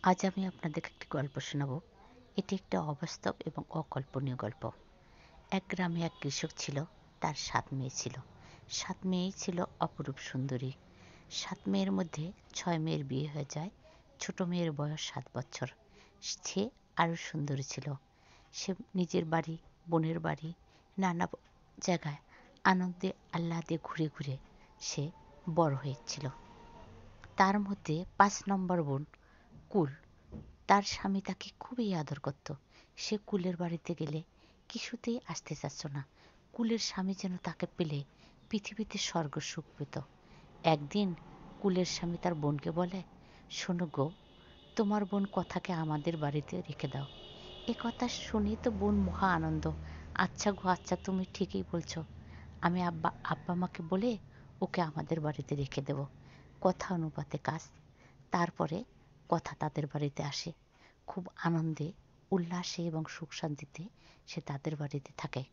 আজ আমি আপনাদের একটি গল্প শোনাব। এটি একটি অবাস্তব এবং অকল্পনীয় গল্প। এক গ্রামে এক কৃষক ছিল, তার 7 মেয়ে ছিল। 7 মেয়েই ছিল অপরূপ সুন্দরী। 7 মেয়ের মধ্যে 6 মেয়ের বিয়ে হয়ে যায়। ছোট মেয়ের বয়স 7 বছর। সে আরও সুন্দরী ছিল। সে নিজের বাড়ি, বোনের বাড়ি, নানা জায়গায় আনন্দে আহ্লাদে ঘুরে ঘুরে সে বড় হয়েছিল। তার মধ্যে 5 নম্বর বোন কুল। তার স্বামী তাকে খুবই আদর করত। সে কুলের বাড়িতে গেলে কিছুতেই আসতে চাচ্ছ না। কুলের স্বামী যেন তাকে পেলে পৃথিবীতে স্বর্গ সুখ পেত। একদিন কুলের স্বামী তার বোনকে বলে, শোনো গো, তোমার বোন কথাকে আমাদের বাড়িতে রেখে দাও। এ কথা শুনে তো বোন মহা আনন্দ। আচ্ছা গো আচ্ছা, তুমি ঠিকই বলছো। আমি আব্বা মাকে বলে ওকে আমাদের বাড়িতে রেখে দেব। কথা অনুপাতে কাজ। তারপরে কথা তাদের বাড়িতে আসে। খুব আনন্দে, উল্লাসে এবং সুখ শান্তিতে সে তাদের বাড়িতে থাকে।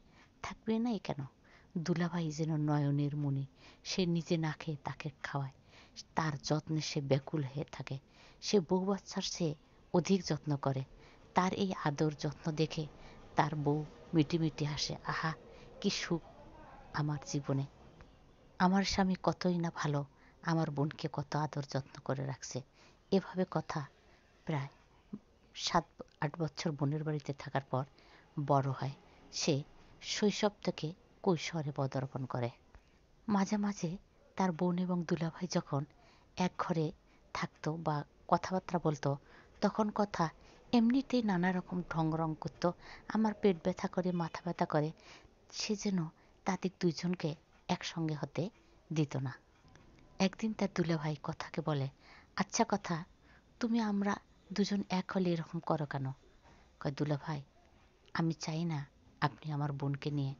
থাকবে নাই কেন? দুলাভাই যেন নয়নের মণি। সে নিজে না খেয়ে তাকে খাওয়ায়। তার যত্নে সে ব্যাকুল হয়ে থাকে। সে বউ বাচ্চার চেয়ে অধিক যত্ন করে। তার এই আদর যত্ন দেখে তার বউ মিটি মিটি হাসে। আহা, কি সুখ আমার জীবনে! আমার স্বামী কতই না ভালো, আমার বোনকে কত আদর যত্ন করে রাখছে। এভাবে কথা প্রায় 7-8 বছর বোনের বাড়িতে থাকার পর বড় হয়। সে শৈশব থেকে কৈশোরে পদার্পণ করে। মাঝে মাঝে তার বোন এবং দুলাভাই যখন এক ঘরে থাকতো বা কথাবার্তা বলতো, তখন কথা এমনিতেই নানা রকম ঢং রং করতো। আমার পেট ব্যথা করে, মাথা ব্যথা করে। সে যেন তাদের দুইজনকে একসঙ্গে হতে দিত না। একদিন তার দুলাভাই কথাকে বলে, আচ্ছা কথা, তুমি আমরা দুজন এক হলে এরকম করো কেন? কয়, দুলাভাই, আমি চাই না আপনি আমার বোনকে নিয়ে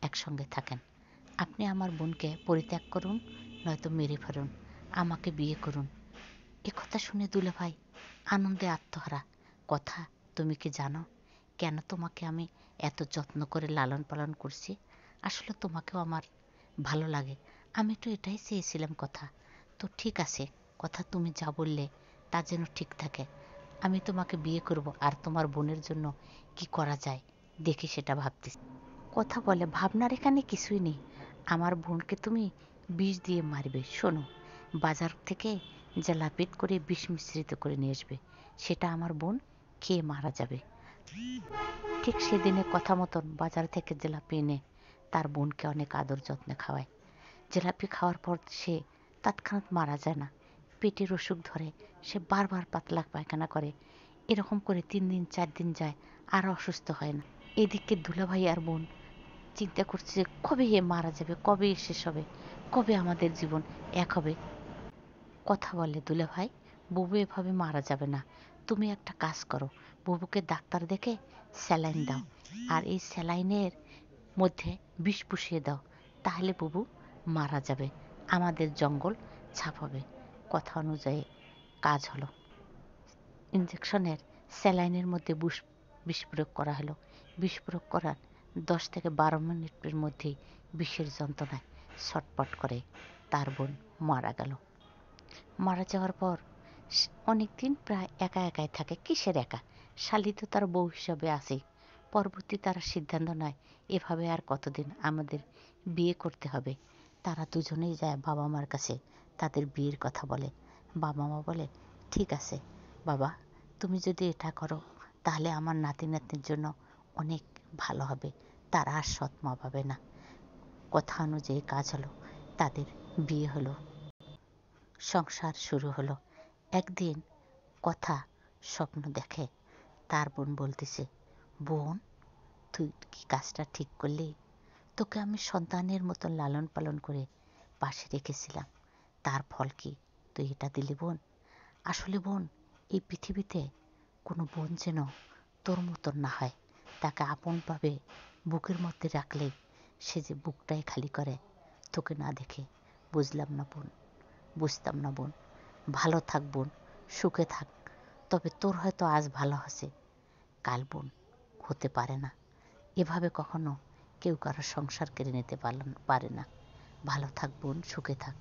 একসঙ্গে থাকেন। আপনি আমার বোনকে পরিত্যাগ করুন, নয়তো মেরে ফেলুন, আমাকে বিয়ে করুন। এ কথা শুনে দুলাভাই আনন্দে আত্মহারা। কথা, তুমি কি জানো কেন তোমাকে আমি এত যত্ন করে লালন পালন করছি? আসলে তোমাকেও আমার ভালো লাগে। আমি তো এটাই চেয়েছিলাম কথা। তো ঠিক আছে কথা, তুমি যা বললে তা যেন ঠিক থাকে। আমি তোমাকে বিয়ে করব, আর তোমার বোনের জন্য কি করা যায় দেখি সেটা ভাবতেছি। কথা বলে, ভাবনার এখানে কিছুই নেই। আমার বোনকে তুমি বিষ দিয়ে মারবে। শোনো, বাজার থেকে জেলাপিট করে বিষ মিশ্রিত করে নিয়ে আসবে। সেটা আমার বোন খেয়ে মারা যাবে। ঠিক সেদিনের কথা মতন বাজার থেকে জিলাপি এনে তার বোনকে অনেক আদর যত্নে খাওয়ায়। জিলাপি খাওয়ার পর সে তৎক্ষণাৎ মারা যায় না। পেটের অসুখ ধরে, সে বারবার পাতলা পায়খানা করে। এরকম করে 3 দিন 4 দিন যায়, আর অসুস্থ হয় না। এদিকে দুলাভাই আর বোন চিন্তা করছে যে কবে এ মারা যাবে, কবে শেষ হবে, কবে আমাদের জীবন এক হবে। কথা বলে, দুলাভাই, বুবু এভাবে মারা যাবে না। তুমি একটা কাজ করো, বুবুকে ডাক্তার দেখে স্যালাইন দাও, আর এই স্যালাইনের মধ্যে বিষ পুষিয়ে দাও। তাহলে বুবু মারা যাবে, আমাদের জঙ্গল ছাপ হবে। কথা অনুযায়ী কাজ হলো। ইঞ্জেকশনের স্যালাইনের মধ্যে বিষ প্রয়োগ করা হলো। বিষ প্রয়োগ করার 10 থেকে 12 মিনিটের মধ্যেই বিষের যন্ত্রণায় ছটপট করে তার বোন মারা গেল। মারা যাওয়ার পর অনেকদিন প্রায় একা একাই থাকে। কিসের একা? শালি তো তার বউ হিসাবে আছেই। পরবর্তী তারা সিদ্ধান্ত নেয়, এভাবে আর কতদিন আমাদের বিয়ে করতে হবে। তারা দুজনেই যায় বাবা মার কাছে, তাদের বিয়ের কথা বলে। বাবা মা বলে, ঠিক আছে বাবা, তুমি যদি এটা করো তাহলে আমার নাতি নাতনির জন্য অনেক ভালো হবে। তারা আর সৎ মা পাবে না। কথা অনুযায়ী কাজ হলো, তাদের বিয়ে হলো, সংসার শুরু হলো। একদিন কথা স্বপ্ন দেখে, তার বোন বলতেছে, বোন, তুই কি কাজটা ঠিক করলি? তোকে আমি সন্তানের মতো লালন পালন করে পাশে রেখেছিলাম, তার ফল কি তুই এটা দিলি বোন? আসলে বোন, এই পৃথিবীতে কোনো বোন যেন তোর মতন না হয়। তাকে আপনভাবে বুকের মধ্যে রাখলে সে যে বুকটাই খালি করে, তোকে না দেখে বুঝলাম না বোন, বুঝতাম না বোন। ভালো থাক বোন, সুখে থাক। তবে তোর হয়তো আজ ভালো আছে, কাল বোন হতে পারে না। এভাবে কখনো কেউ কারো সংসার কেড়ে নিতে পারে না। ভালো থাক বোন, সুখে থাক।